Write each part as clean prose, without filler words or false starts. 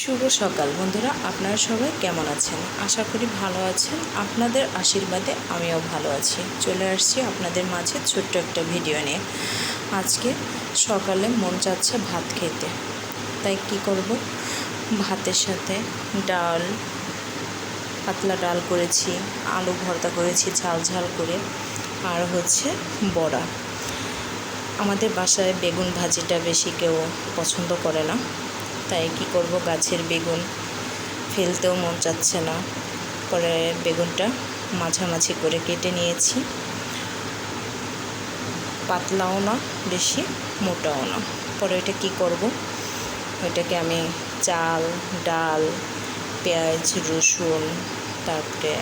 শুভ সকাল বন্ধুরা, আপনারা সবাই কেমন আছেন? আশা করি ভালো আছেন। আপনাদের আশীর্বাদে আমিও ভালো আছি। চলে আসছি আপনাদের মাঝে ছোট্ট একটা ভিডিও নিয়ে। আজকে সকালে মন চাচ্ছে ভাত খেতে, তাই কি করব, ভাতের সাথে ডাল, পাতলা ডাল করেছি, আলু ভর্তা করেছি ঝাল ঝাল করে, আর হচ্ছে বড়া। আমাদের বাসায় বেগুন ভাজিটা বেশি কেউ পছন্দ করে না, তাই কি করব, গাছের বেগুন ফেলতেও মন চাচ্ছে না। পরে বেগুনটা মাঝামাঝি করে কেটে নিয়েছি, পাতলাও না বেশি মোটাও না। পরে এটা কি করব, ওইটাকে আমি চাল, ডাল, পেঁয়াজ, রসুন, তারপরে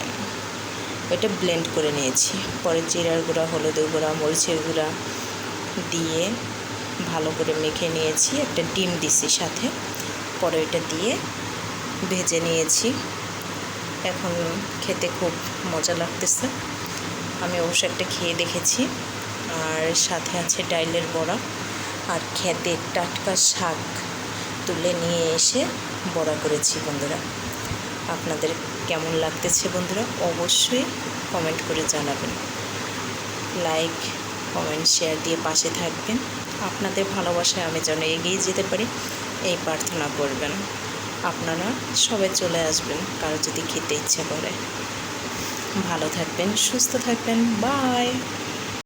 এটা ব্লেন্ড করে নিয়েছি। পরে জিরার গুঁড়া, হলুদের গুঁড়া, মরিচের গুঁড়া দিয়ে ভালো করে মেখে নিয়েছি। একটা ডিম দিছি সাথে, পরে এটা দিয়ে ভেজে নিয়েছি। এখন খেতে খুব মজা লাগতেছে। আমি অবশ্য একটা খেয়ে দেখেছি। আর সাথে আছে ডাইলের বড়া, আর ক্ষেতের টাটকা শাক তুলে নিয়ে এসে বড়া করেছি। বন্ধুরা, আপনাদের কেমন লাগতেছে বন্ধুরা অবশ্যই কমেন্ট করে জানাবেন। লাইক, কমেন্ট, শেয়ার দিয়ে পাশে থাকবেন। আপনাদের ভালোবাসায় আমি যেন এগিয়ে যেতে পারি এই প্রার্থনা করবেন। আপনারা সবাই চলে আসবেন কারো যদি খেতে ইচ্ছে করে। ভালো থাকবেন, সুস্থ থাকবেন। বাই।